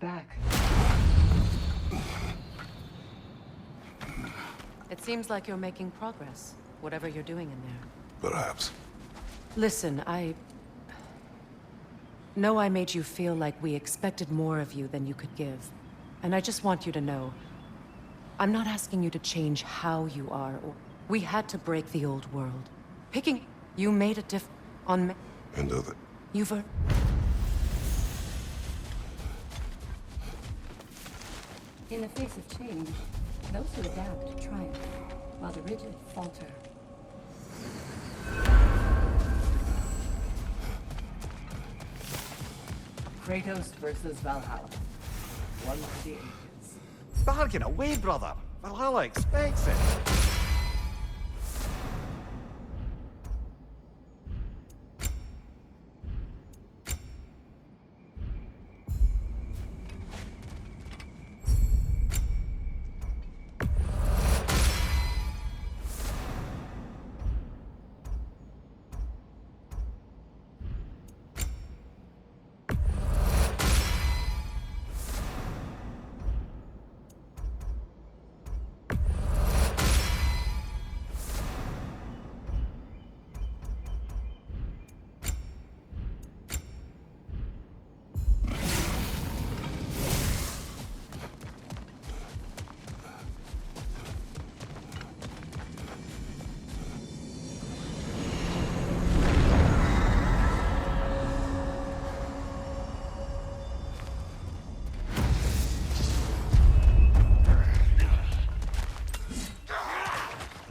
Back. It seems like you're making progress, whatever you're doing in there. Perhaps. Listen, I know I made you feel like we expected more of you than you could give. And I just want you to know, I'm not asking you to change how you are. We had to break the old world. You made a on me. And other. You've a... In the face of change, those who adapt triumph, while the rigid falter. Kratos versus Valhalla. One for the ages. Bargain away, brother. Valhalla expects it.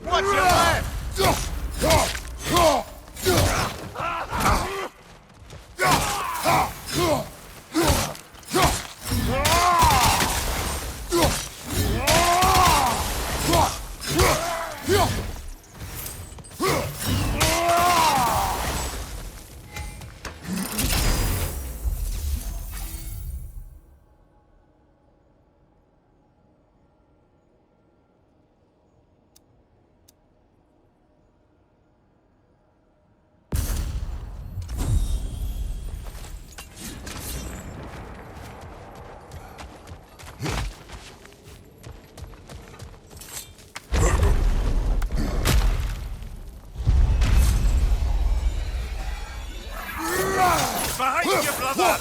Watch your left! Behind you, brother!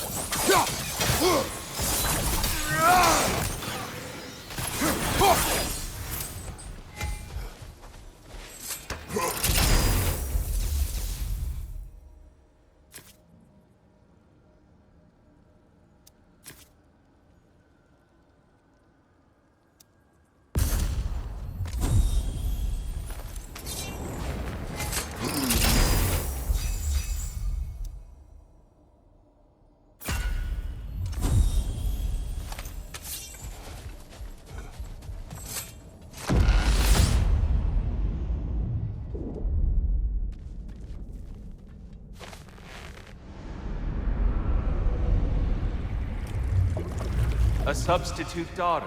A substitute daughter.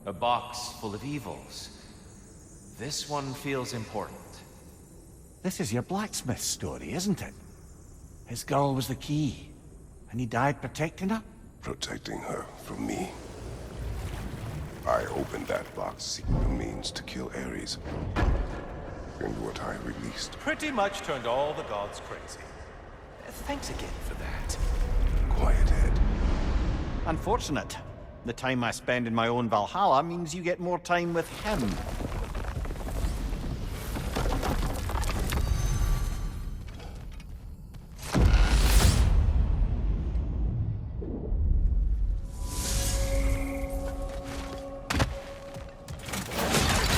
A box full of evils. This one feels important. This is your blacksmith story, isn't it? His girl was the key, and he died protecting her? Protecting her from me. I opened that box seeking the means to kill Ares. And what I released. Pretty much turned all the gods crazy. Thanks again for that. Quiet head. Unfortunate. The time I spend in my own Valhalla means you get more time with him.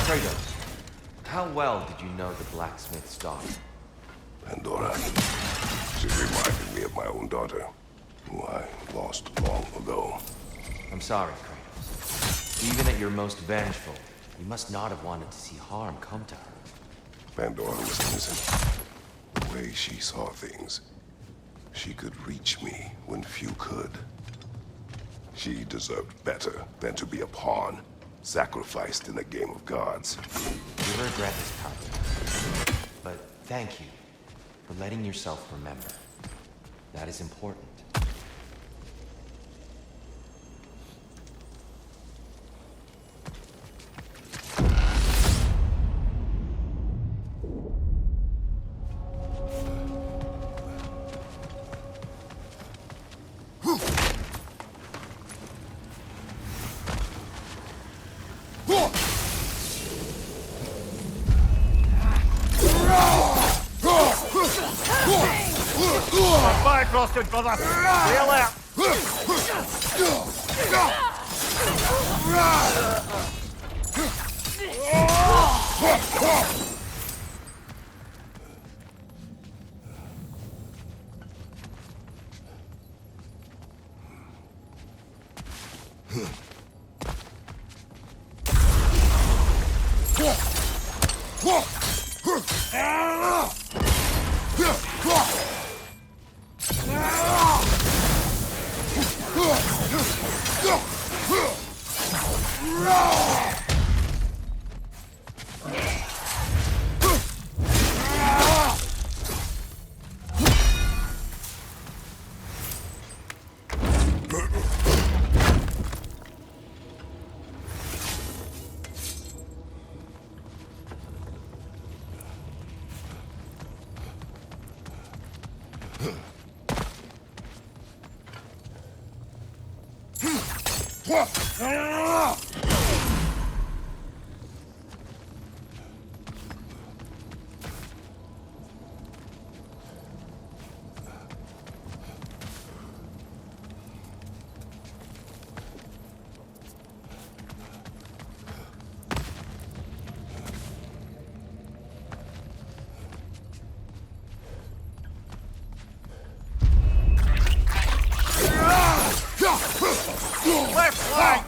Kratos, how well did you know the blacksmith's daughter? Pandora. She reminded me of my own daughter, who I lost long ago. I'm sorry, Kratos. Even at your most vengeful, you must not have wanted to see harm come to her. Pandora was innocent. The way she saw things, she could reach me when few could. She deserved better than to be a pawn, sacrificed in a game of gods. You regret this, Paladin. But thank you for letting yourself remember. That is important. frosted brother. Stay alert. Left flank!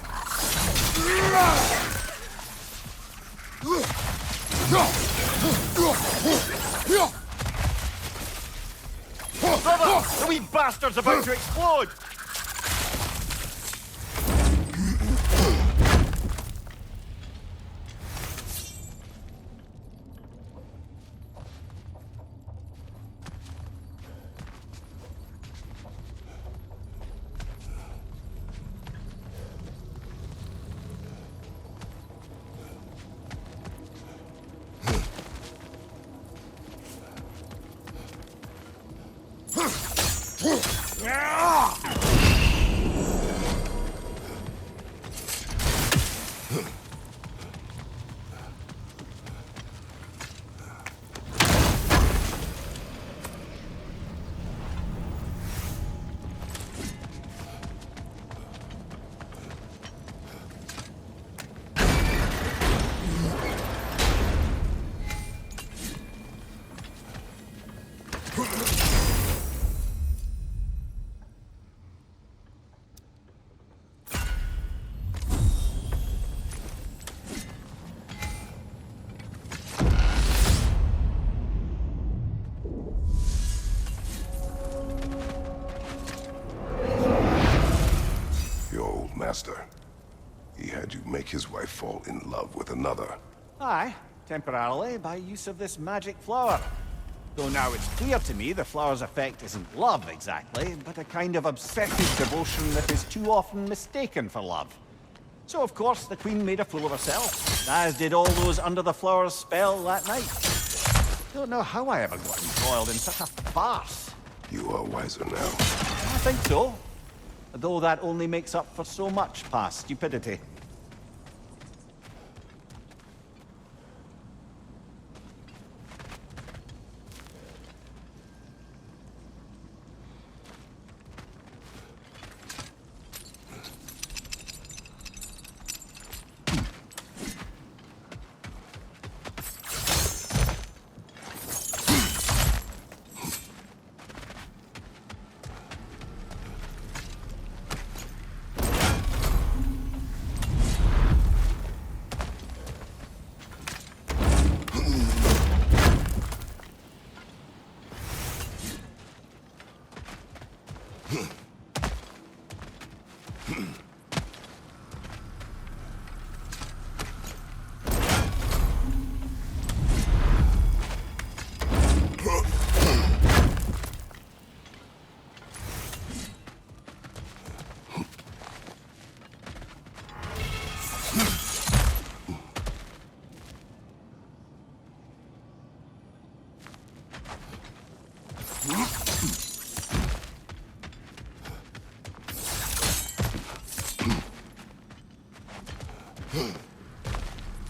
Brother, the wee bastard's about to explode! Master. He had you make his wife fall in love with another. Aye, temporarily, by use of this magic flower. Though now it's clear to me the flower's effect isn't love exactly, but a kind of obsessive devotion that is too often mistaken for love. So of course the Queen made a fool of herself, as did all those under the flower's spell that night. Don't know how I ever got embroiled in such a farce. You are wiser now. I think so. Though that only makes up for so much past stupidity.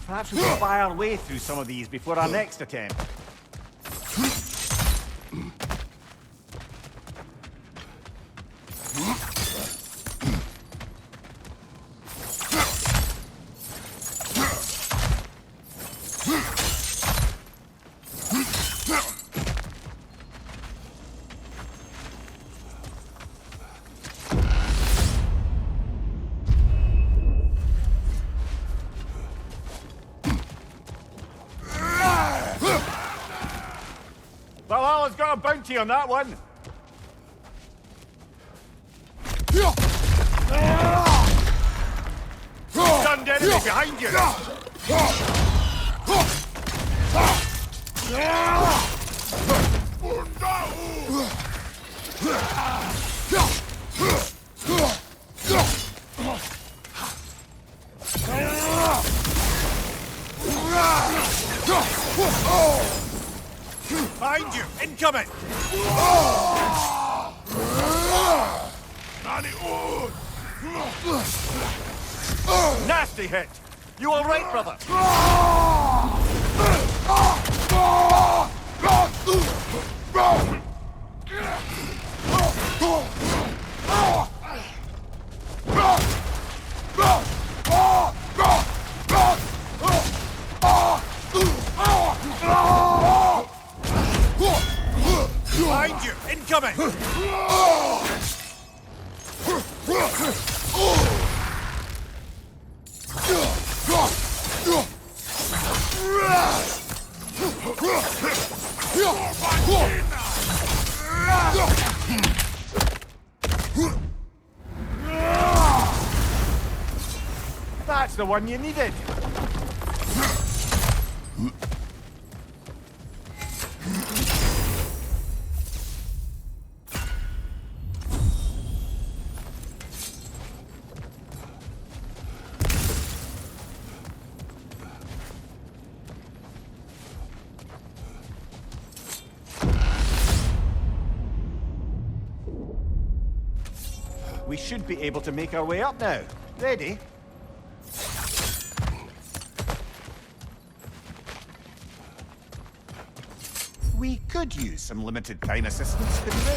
Perhaps we can buy our way through some of these before our next attempt. bounty on that one. Stunned enemy behind you. Behind you, incoming. Nasty hit. You all right, brother? Behind you, incoming. That's the one you needed. We should be able to make our way up now. Ready? We could use some limited time assistance, couldn't we?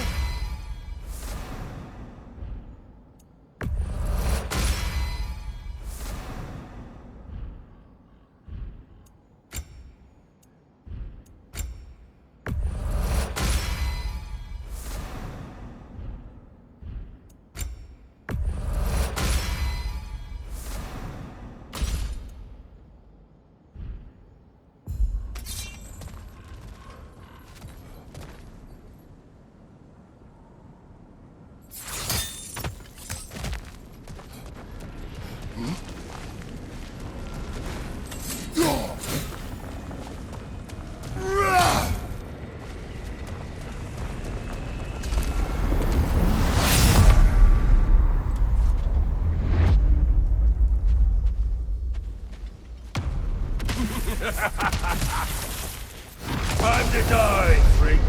Time to die, freak.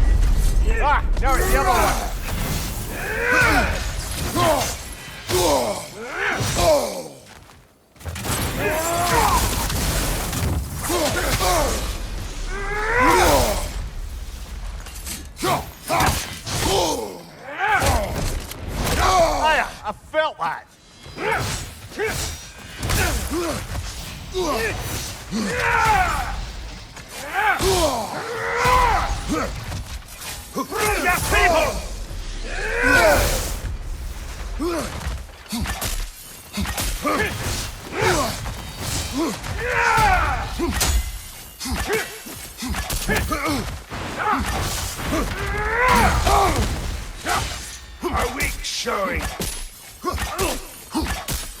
Ah, no, it's the other one. I felt that. Yes, people! Our weak showing.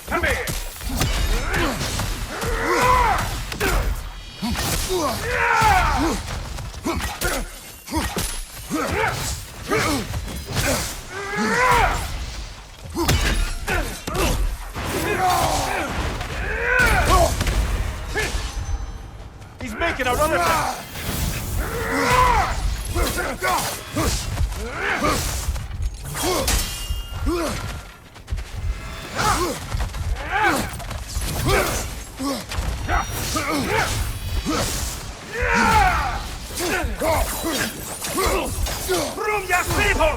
Come here. He's making a run at it. Room, yes, people!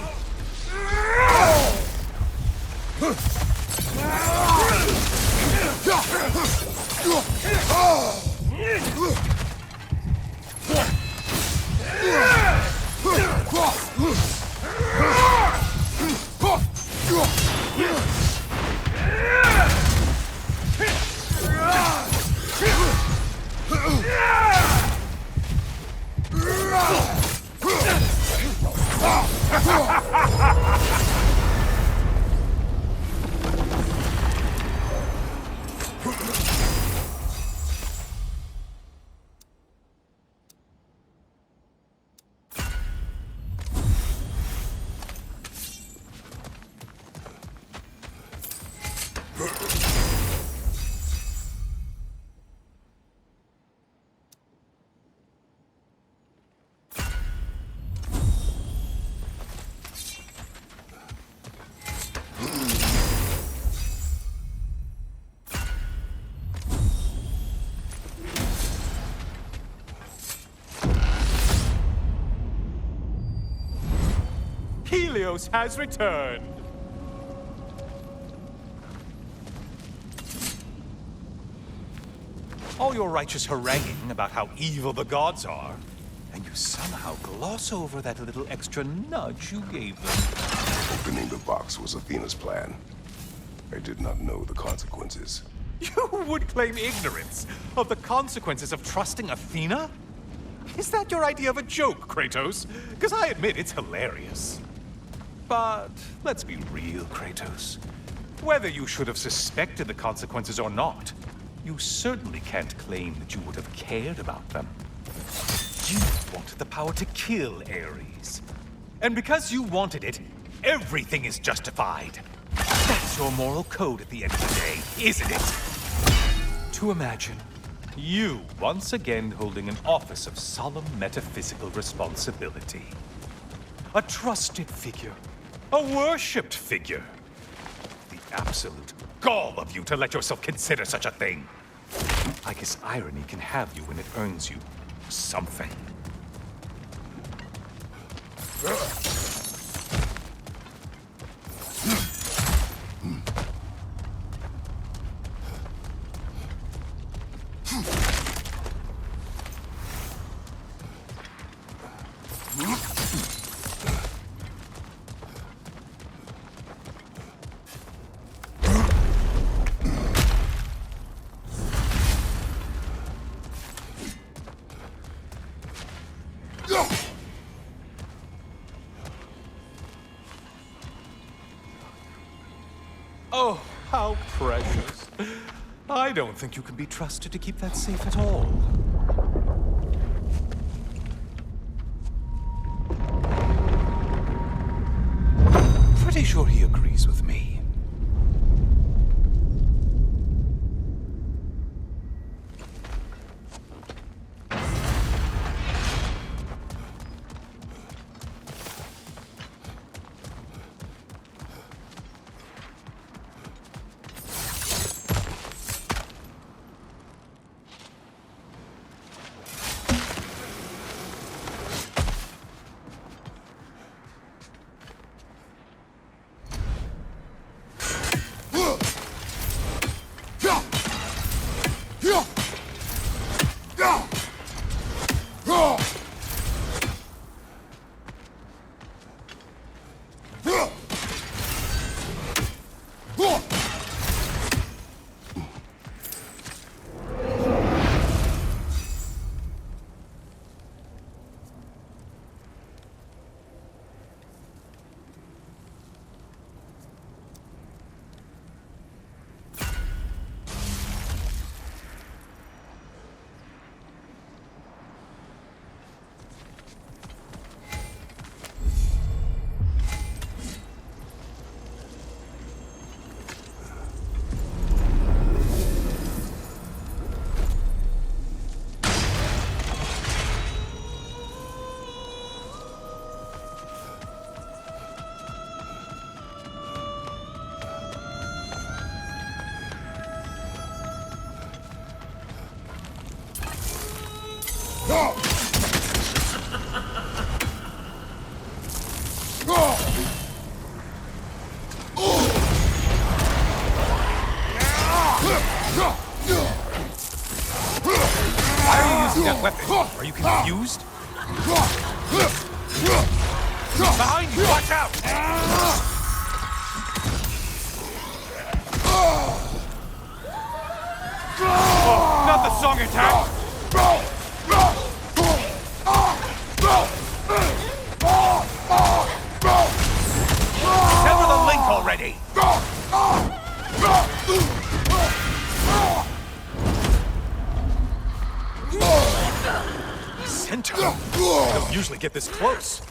Helios has returned! All your righteous haranguing about how evil the gods are, and you somehow gloss over that little extra nudge you gave them. Opening the box was Athena's plan. I did not know the consequences. You would claim ignorance of the consequences of trusting Athena? Is that your idea of a joke, Kratos? Because I admit it's hilarious. But let's be real, Kratos. Whether you should have suspected the consequences or not, you certainly can't claim that you would have cared about them. You wanted the power to kill Ares. And because you wanted it, everything is justified. That's your moral code at the end of the day, isn't it? To imagine you once again holding an office of solemn metaphysical responsibility. A trusted figure. A worshipped figure. The absolute gall of you to let yourself consider such a thing. I guess irony can have you when it earns you something. Oh, how precious. I don't think you can be trusted to keep that safe at all. Pretty sure he agrees with me. Why are you using that weapon? Are you confused? Behind you! Watch out! Oh, not the song attack! Sever the link already! Center? Don't usually get this close.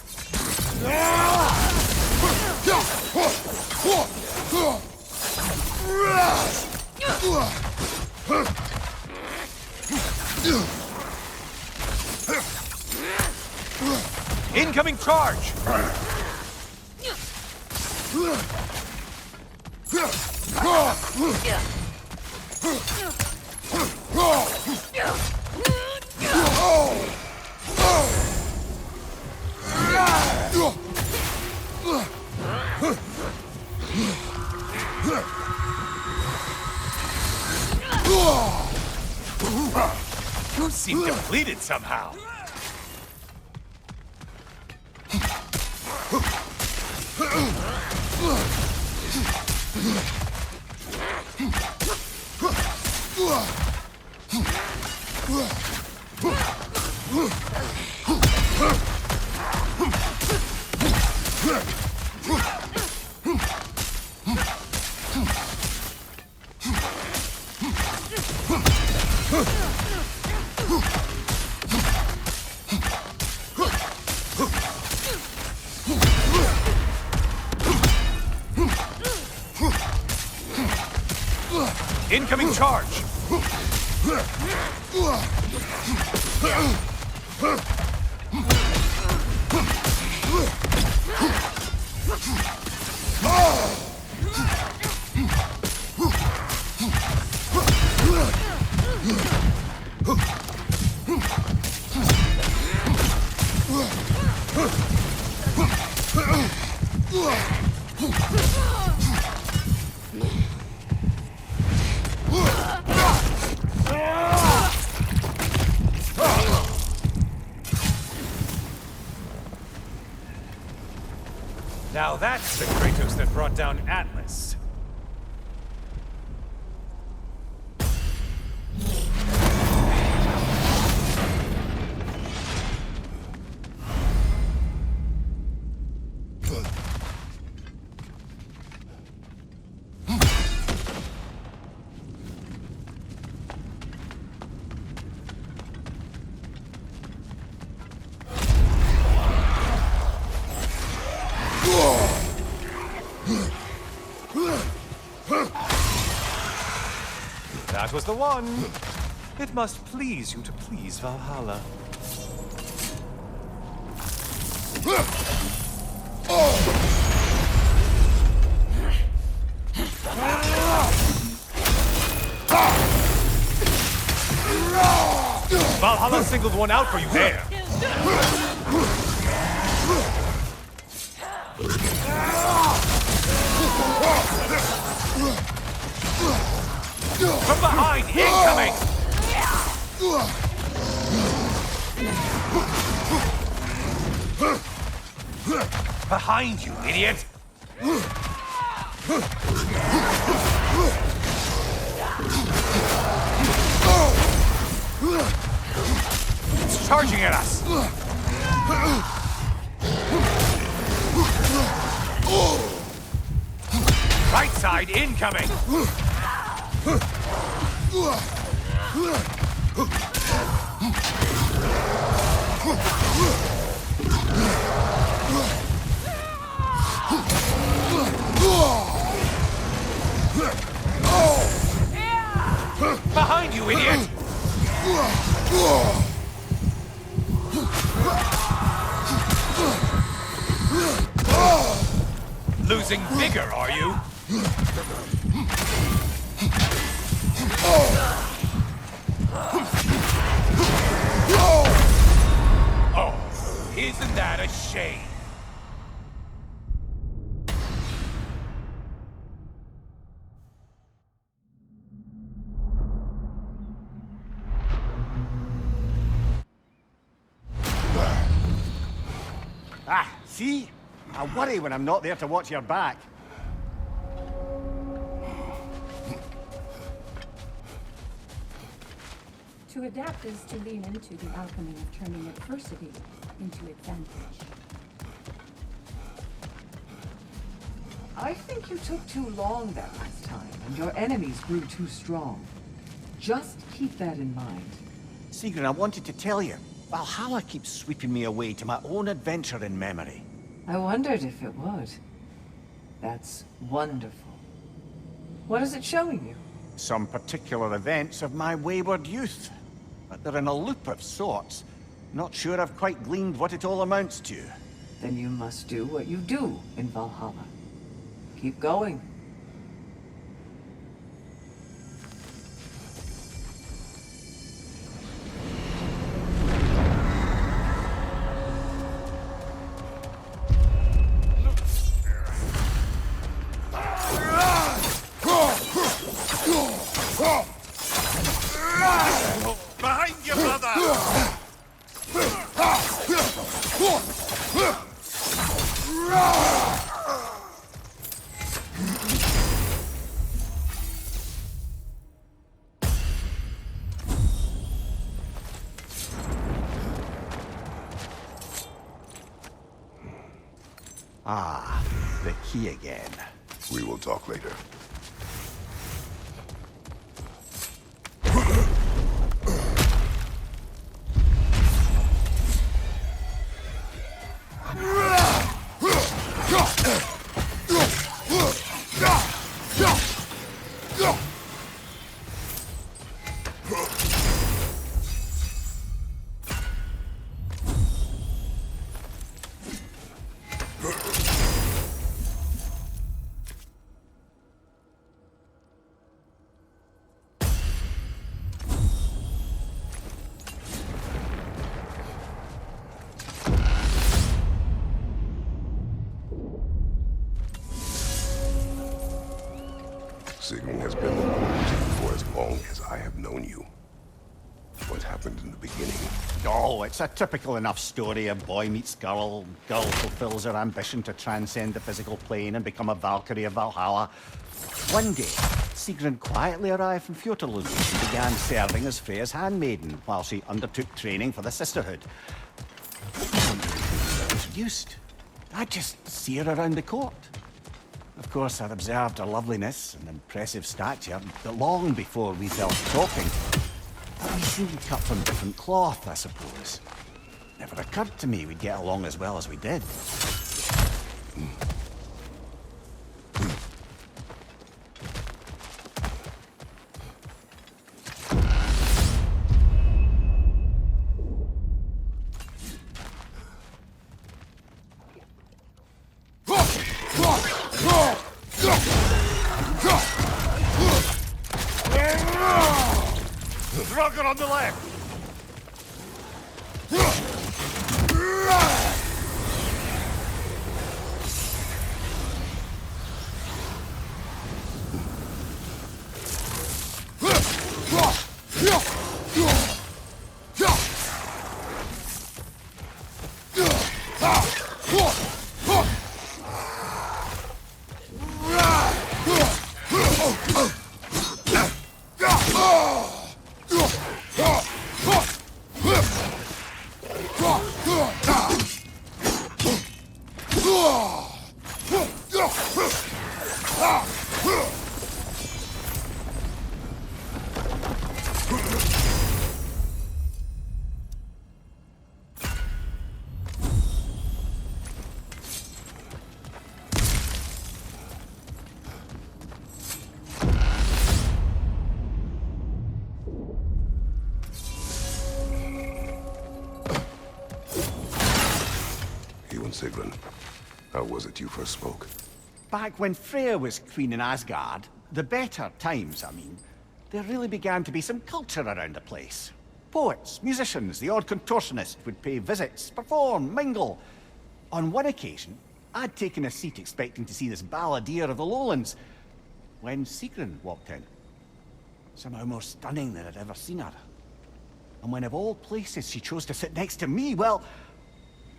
Incoming charge! You seem depleted somehow. Incoming charge! Now that's the Kratos that brought down Atlas. That was the one. It must please you to please Valhalla. Valhalla singled one out for you there. From behind, incoming! Behind you, idiot! It's charging at us! Right side, incoming! Behind you, idiot! Losing vigor, are you? Oh, isn't that a shame? Ah, see? I worry when I'm not there to watch your back. To adapt is to lean into the alchemy of turning adversity into advantage. I think you took too long that last time, and your enemies grew too strong. Just keep that in mind. Sigrun, I wanted to tell you, Valhalla keeps sweeping me away to my own adventure in memory. I wondered if it would. That's wonderful. What is it showing you? Some particular events of my wayward youth. But they're in a loop of sorts. Not sure I've quite gleaned what it all amounts to. Then you must do what you do in Valhalla. Keep going. Ah, the key again. We will talk later. Sigrun has been the woman for as long as I have known you. What happened in the beginning? Oh, it's a typical enough story. A boy meets girl, girl fulfills her ambition to transcend the physical plane and become a Valkyrie of Valhalla. One day, Sigrun quietly arrived from Fjotorlund and began serving as Freya's handmaiden while she undertook training for the Sisterhood. I wondered if we were introduced. I'd just see her around the court. Of course, I'd observed her loveliness and impressive stature, but long before we fell to talking. We seemed cut from different cloth, I suppose. Never occurred to me we'd get along as well as we did. Drugger on the left! Sigrun, how was it you first spoke? Back when Freya was queen in Asgard, the better times, I mean, there really began to be some culture around the place. Poets, musicians, the odd contortionist would pay visits, perform, mingle. On one occasion, I'd taken a seat expecting to see this balladeer of the lowlands, when Sigrun walked in. Somehow more stunning than I'd ever seen her. And when of all places she chose to sit next to me, well,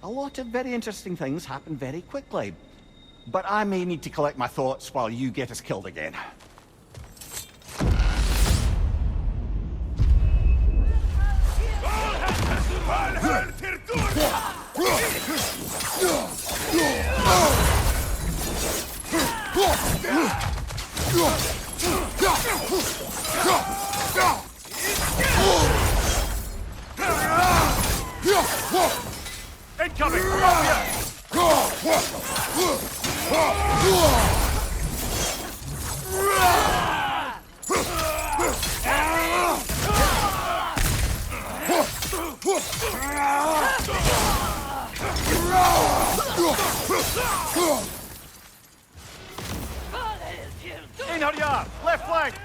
a lot of very interesting things happened very quickly. But I may need to collect my thoughts while you get us killed again. Incoming! Einherjar! Left flank!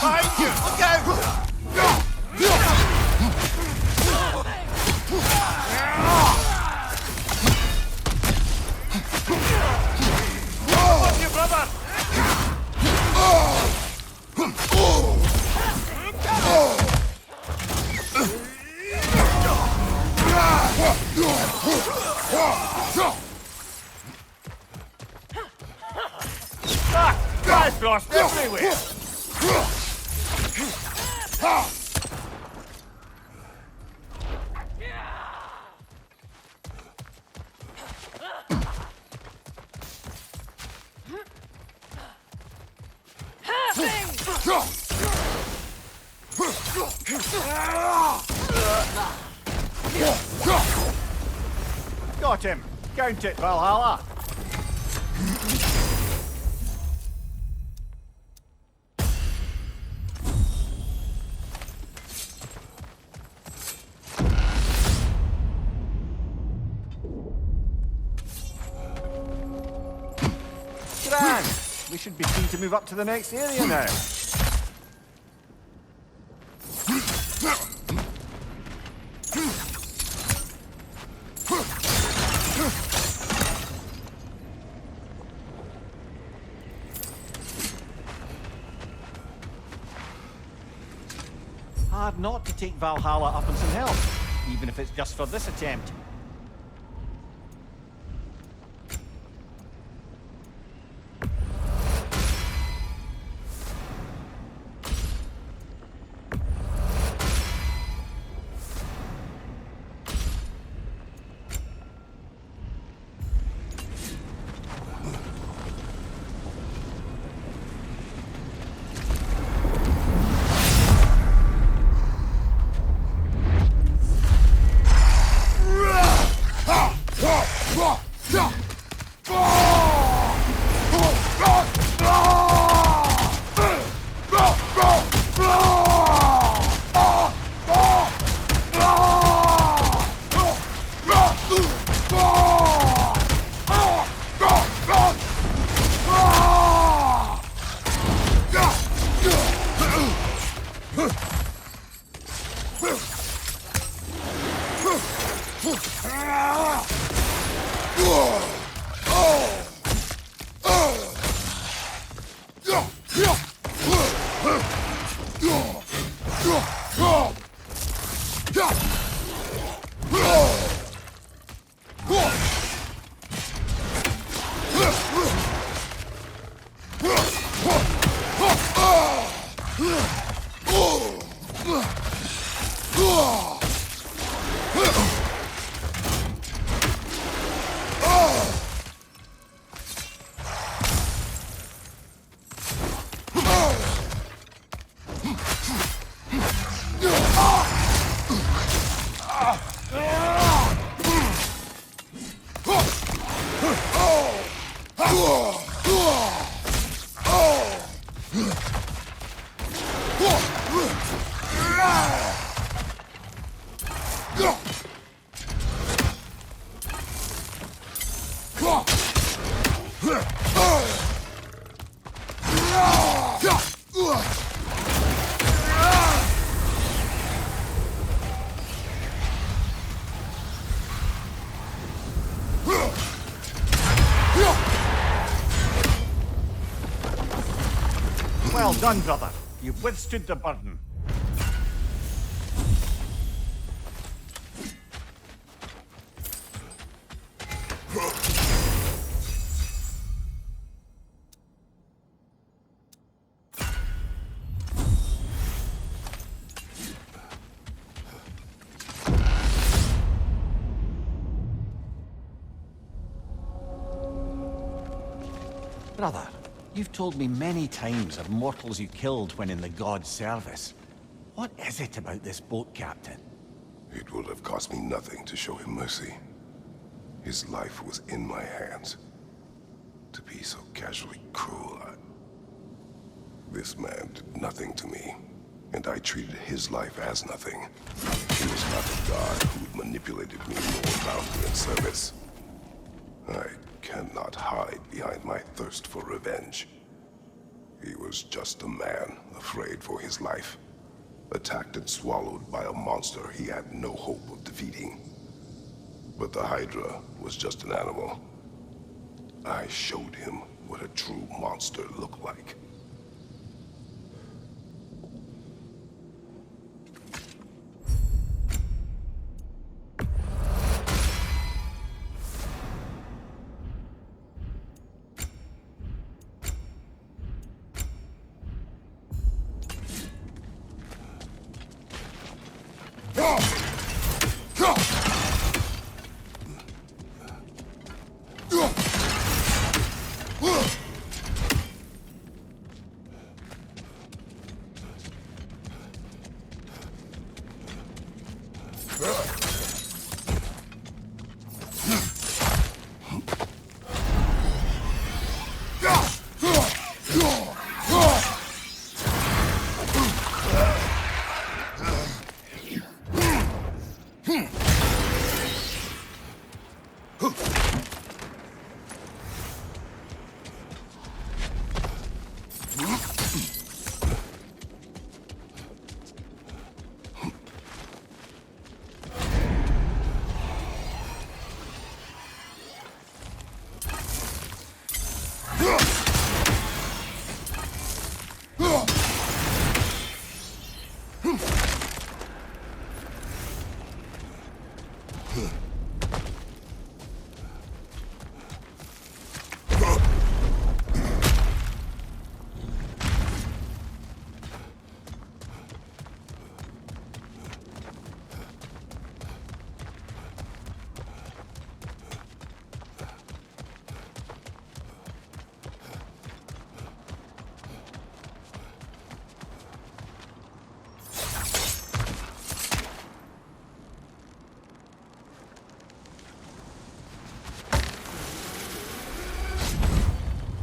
Behind you! Look out! just everywhere! Got him! Count it, Valhalla! Grand! We should be free to move up to the next area now. Hard not to take Valhalla up on some help, even if it's just for this attempt. Well done, brother. You've withstood the burden. Brother, you've told me many times of mortals you killed when in the god's service. What is it about this boat captain? It would have cost me nothing to show him mercy. His life was in my hands. To be so casually cruel, This man did nothing to me, and I treated his life as nothing. He was not a god who had manipulated me nor bound me in service. I cannot hide behind my thirst for revenge. He was just a man, afraid for his life. Attacked and swallowed by a monster he had no hope of defeating. But the Hydra was just an animal. I showed him what a true monster looked like.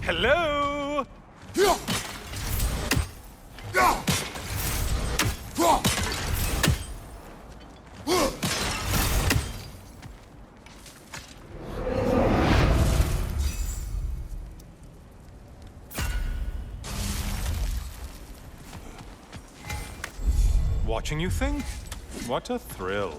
Hello? Watching you think? What a thrill.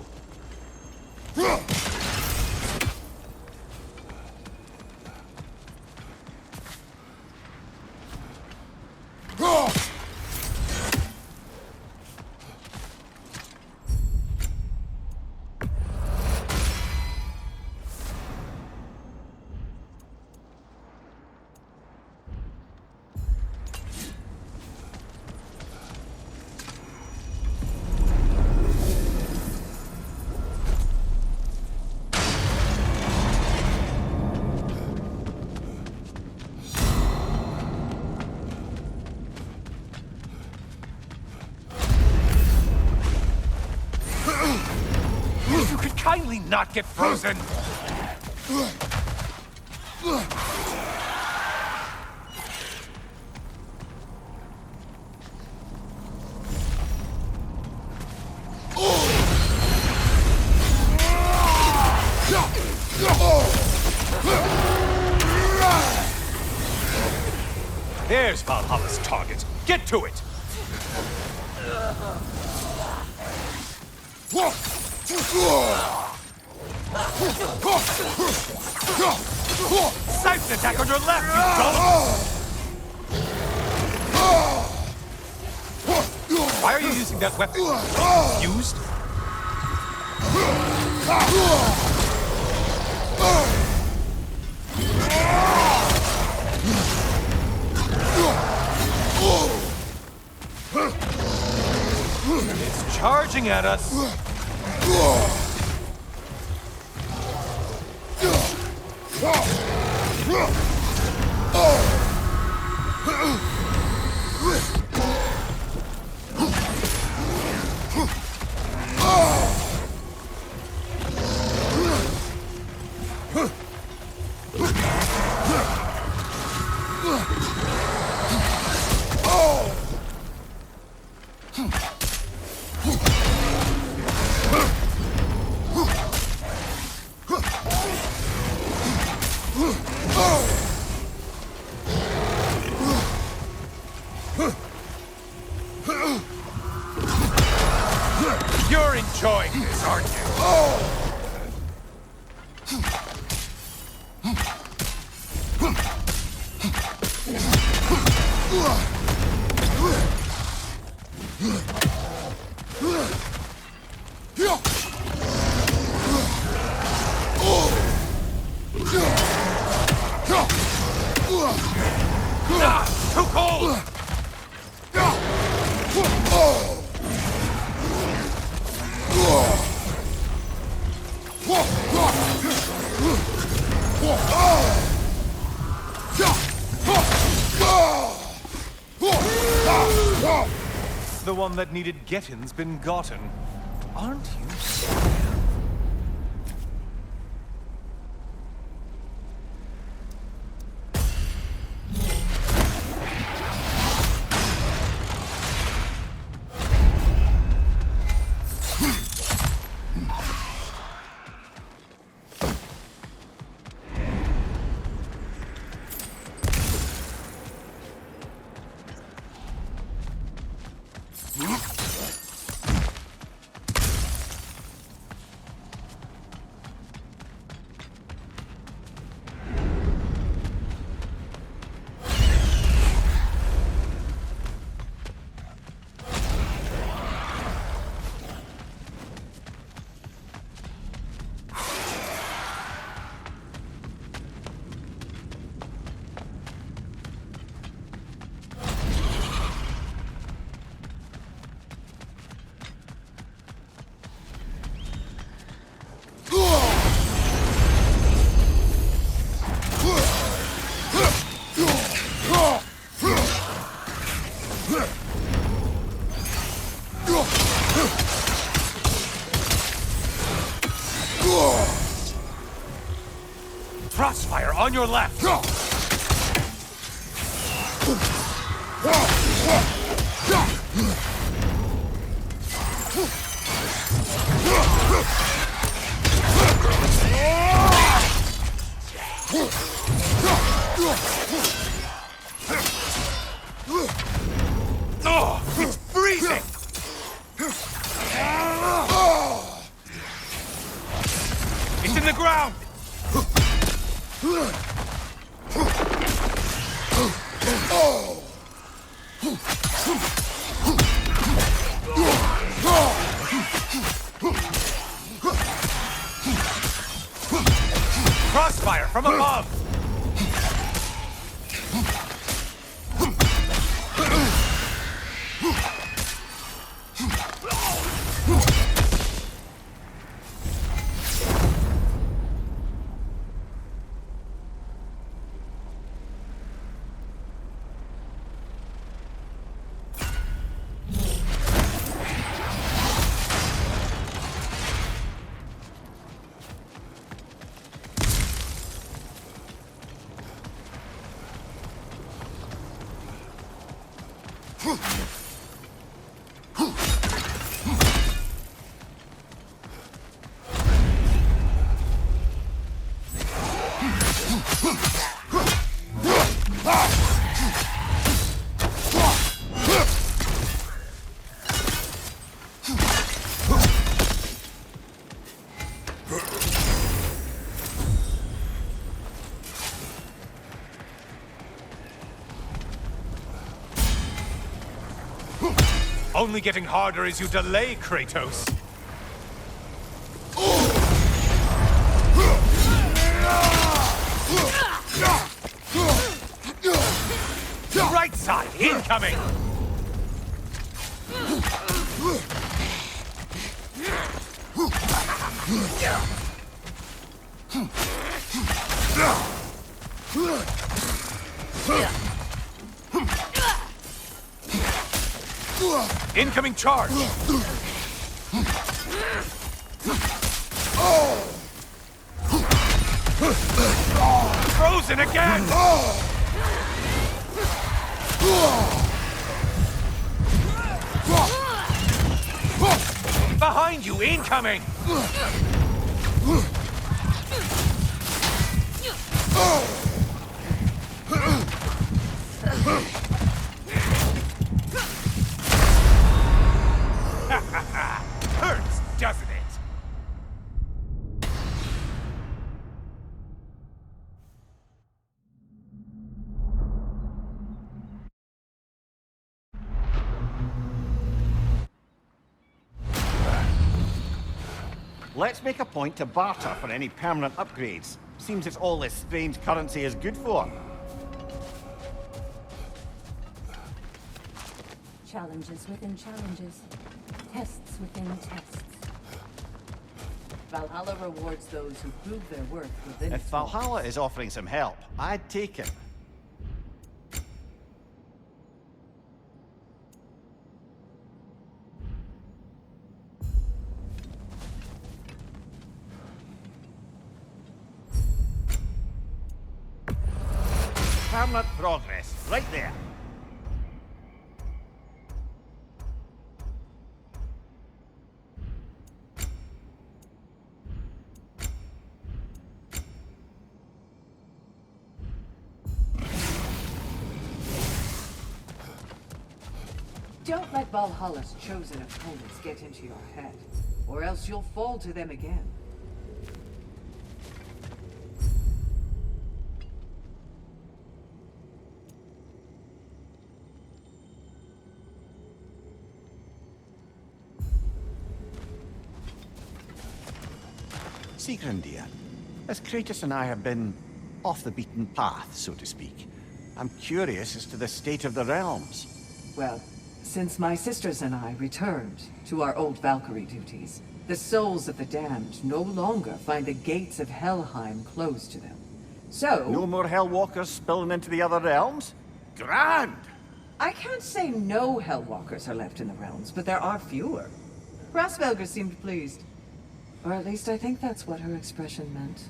If you could kindly not get frozen! There's Valhalla's target. Get to it! Siphon attack on your left, you dolt! Why are you using that weapon? Used? It's charging at us! You're enjoying this, aren't you? Too cold! one that needed getting's been gotten. Aren't you? Crossfire on your left! Oh, it's freezing! It's in the ground! Crossfire from above! Only getting harder as you delay, Kratos. Right side, incoming! Incoming charge! Frozen again! Behind you, incoming! Hurts, doesn't it? Let's make a point to barter for any permanent upgrades. Seems it's all this strange currency is good for. Challenges within challenges. Tests within tests. Valhalla rewards those who prove their worth within If its walls. Valhalla is offering some help, I'd take it. Permanent progress, right there. Don't let Valhalla's chosen opponents get into your head, or else you'll fall to them again. Sigrun, dear, as Kratos and I have been off the beaten path, so to speak, I'm curious as to the state of the realms. Well, since my sisters and I returned to our old Valkyrie duties, the souls of the damned no longer find the gates of Helheim closed to them. So... No more Hellwalkers spilling into the other realms? Grand! I can't say no Hellwalkers are left in the realms, but there are fewer. Rasvelger seemed pleased. Or at least I think that's what her expression meant.